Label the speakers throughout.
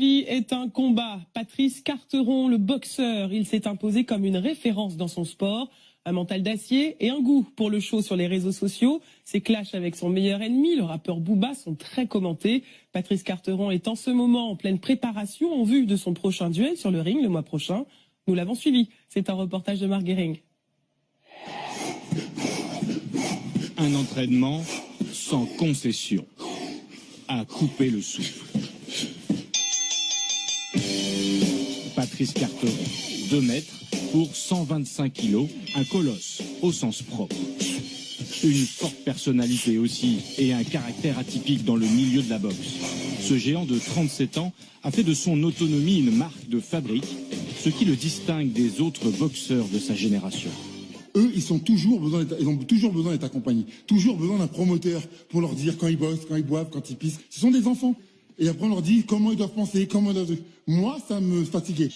Speaker 1: vie est un combat. Patrice Carteron, le boxeur, il s'est imposé comme une référence dans son sport. Un mental d'acier et un goût pour le show sur les réseaux sociaux. Ses clashs avec son meilleur ennemi, le rappeur Booba, sont très commentés. Patrice Carteron est en ce moment en pleine préparation en vue de son prochain duel sur le ring le mois prochain. Nous l'avons suivi. C'est un reportage de Marc Guéring.
Speaker 2: Un entraînement sans concession, à couper le souffle. Patrice Carteron, 2 mètres pour 125 kilos, un colosse au sens propre. Une forte personnalité aussi et un caractère atypique dans le milieu de la boxe. Ce géant de 37 ans a fait de son autonomie une marque de fabrique, ce qui le distingue des autres boxeurs de sa génération.
Speaker 3: Eux, ils ont toujours besoin d'être accompagnés, toujours besoin d'un promoteur pour leur dire quand ils bossent, quand ils boivent, quand ils pissent. Ce sont des enfants. Et après, on leur dit comment ils doivent penser, comment ils doivent... Moi, ça me fatiguait.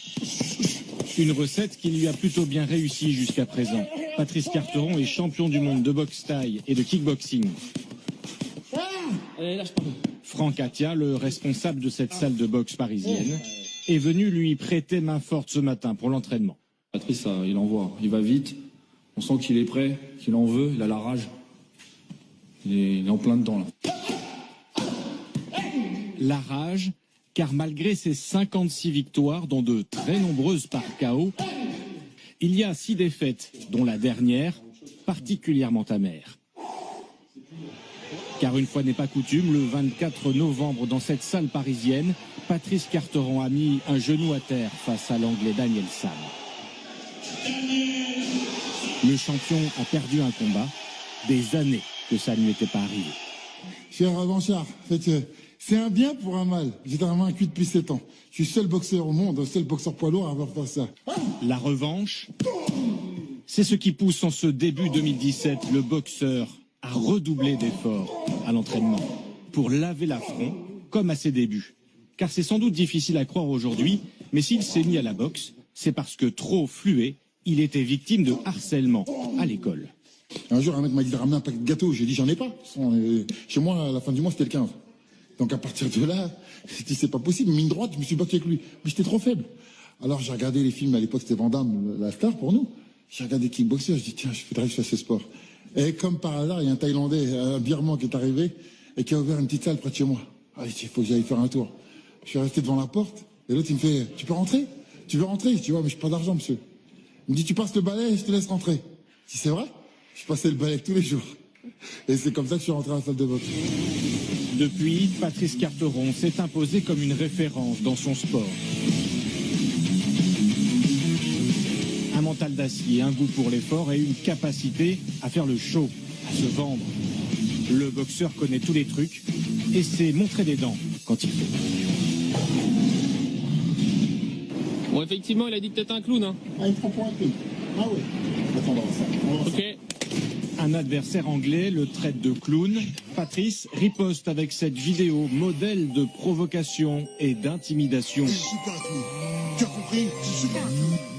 Speaker 2: Une recette qui lui a plutôt bien réussi jusqu'à présent. Patrice Carteron est champion du monde de boxe thaï et de kickboxing. Franck Atia, le responsable de cette salle de boxe parisienne, est venu lui prêter main forte ce matin pour l'entraînement.
Speaker 4: Patrice, il envoie, il va vite. On sent qu'il est prêt, qu'il en veut, il a la rage. Il est en plein dedans, là.
Speaker 2: La rage, car malgré ses 56 victoires, dont de très nombreuses par KO, il y a 6 défaites, dont la dernière, particulièrement amère. Car une fois n'est pas coutume, le 24 novembre, dans cette salle parisienne, Patrice Carteron a mis un genou à terre face à l'Anglais Daniel Sam. Le champion a perdu un combat, des années que ça ne lui était pas arrivé.
Speaker 3: Je suis un revanchard. En fait, c'est un bien pour un mal. J'étais invaincu depuis 7 ans. Je suis le seul boxeur au monde, le seul boxeur poids lourd à avoir fait ça.
Speaker 2: La revanche, c'est ce qui pousse en ce début 2017 le boxeur à redoubler d'efforts à l'entraînement pour laver l'affront comme à ses débuts. Car c'est sans doute difficile à croire aujourd'hui, mais s'il s'est mis à la boxe, c'est parce que trop fluet, il était victime de harcèlement à l'école.
Speaker 3: Un jour, un mec m'a dit de ramener un paquet de gâteaux. J'ai dit, j'en ai pas. Chez moi, à la fin du mois, c'était le 15. Donc à partir de là, j'ai dit, c'est pas possible. Mine droite, je me suis battu avec lui. Mais j'étais trop faible. Alors j'ai regardé les films, à l'époque, c'était Van Damme, la star pour nous. J'ai regardé Kickboxer, je dis, tiens, je voudrais que je fasse ce sport. Et comme par hasard, il y a un Thaïlandais, un Birman qui est arrivé et qui a ouvert une petite salle près de chez moi. Ah, il faut que j'aille faire un tour. Je suis resté devant la porte et l'autre, il me fait, tu peux rentrer? Tu veux rentrer? Je dis, ouais, mais j'ai pas d'argent, monsieur. Il me dit, tu passes le balai et je te laisse rentrer. Je dis, c'est vrai? Je passais le balai tous les jours. Et c'est comme ça que je suis rentré à la salle de boxe.
Speaker 2: Depuis, Patrice Carteron s'est imposé comme une référence dans son sport. Un mental d'acier, un goût pour l'effort et une capacité à faire le show, à se vendre. Le boxeur connaît tous les trucs et sait montrer des dents quand il faut.
Speaker 5: Bon, effectivement, il a dit que t'étais un clown, hein.
Speaker 3: Ah, il prend pour un clown. Ah oui. Attends, on va voir ça.
Speaker 5: Ok.
Speaker 2: Un adversaire anglais le traite de clown. Patrice riposte avec cette vidéo modèle de provocation et d'intimidation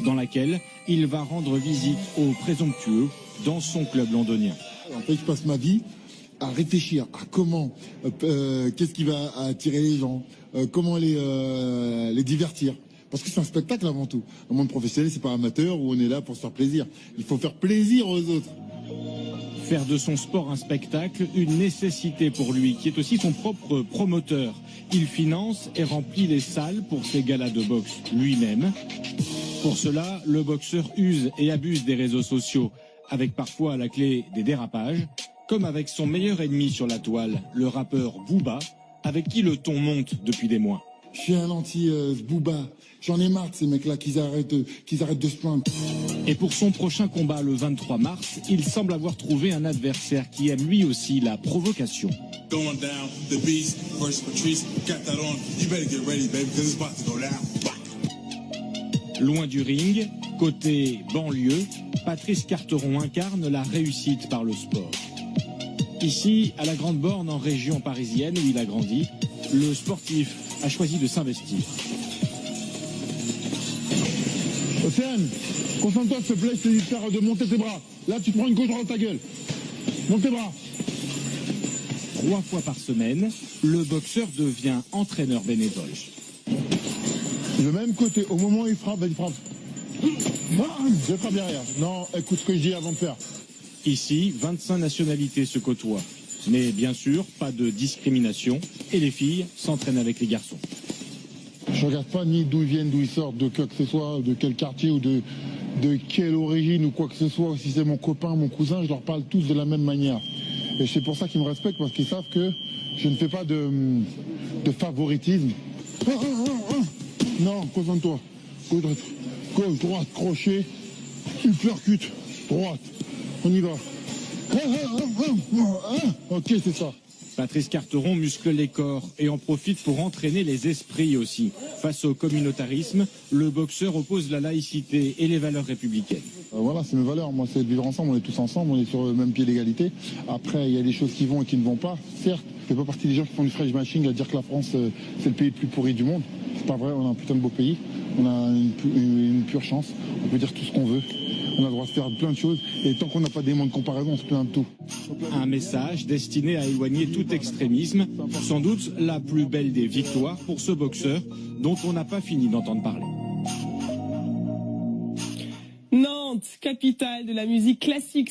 Speaker 2: dans laquelle il va rendre visite aux présomptueux dans son club londonien.
Speaker 3: En fait, je passe ma vie à réfléchir à comment, qu'est-ce qui va attirer les gens, comment les divertir. Parce que c'est un spectacle avant tout. Le monde professionnel, c'est pas amateur où on est là pour se faire plaisir. Il faut faire plaisir aux autres.
Speaker 2: Faire de son sport un spectacle, une nécessité pour lui, qui est aussi son propre promoteur. Il finance et remplit les salles pour ses galas de boxe lui-même. Pour cela, le boxeur use et abuse des réseaux sociaux, avec parfois à la clé des dérapages, comme avec son meilleur ennemi sur la toile, le rappeur Booba, avec qui le ton monte depuis des mois.
Speaker 3: Je suis un anti-Booba. J'en ai marre de ces mecs-là qu'ils arrêtent de se plaindre.
Speaker 2: Et pour son prochain combat le 23 mars, il semble avoir trouvé un adversaire qui aime lui aussi la provocation. Loin du ring, côté banlieue, Patrice Carteron incarne la réussite par le sport. Ici, à la Grande Borne, en région parisienne où il a grandi, le sportif a choisi de s'investir.
Speaker 3: Océane, concentre-toi s'il te plaît, je te dis de monter tes bras. Là, tu te prends une gauche dans ta gueule. Monte tes bras.
Speaker 2: 3 fois par semaine, le boxeur devient entraîneur bénévole.
Speaker 3: Le même côté, au moment où il frappe, je frappe derrière. Non, écoute ce que je dis avant de faire.
Speaker 2: Ici, 25 nationalités se côtoient. Mais bien sûr, pas de discrimination et les filles s'entraînent avec les garçons.
Speaker 3: Je regarde pas ni d'où ils viennent, d'où ils sortent, de quoi que ce soit, de quel quartier ou de quelle origine ou quoi que ce soit. Si c'est mon copain, mon cousin, je leur parle tous de la même manière. Et c'est pour ça qu'ils me respectent, parce qu'ils savent que je ne fais pas de favoritisme. Non, concentre-toi. Gauche, droite, crochet, uppercut, droite. On y va. Ok, c'est ça.
Speaker 2: Patrice Carteron muscle les corps et en profite pour entraîner les esprits aussi. Face au communautarisme, le boxeur oppose la laïcité et les valeurs républicaines.
Speaker 3: Voilà, c'est mes valeurs. Moi, c'est de vivre ensemble. On est tous ensemble, on est sur le même pied d'égalité. Après, il y a des choses qui vont et qui ne vont pas. Certes, je ne fais pas partie des gens qui font du fresh machine à dire que la France, c'est le pays le plus pourri du monde. C'est pas vrai, on a un putain de beau pays. On a une pure chance. On peut dire tout ce qu'on veut. On a le droit de faire plein de choses. Et tant qu'on n'a pas d'éléments de comparaison, on se plaint de tout.
Speaker 2: Un message destiné à éloigner tout extrémisme. Sans doute la plus belle des victoires pour ce boxeur dont on n'a pas fini d'entendre parler.
Speaker 1: Nantes, capitale de la musique classique.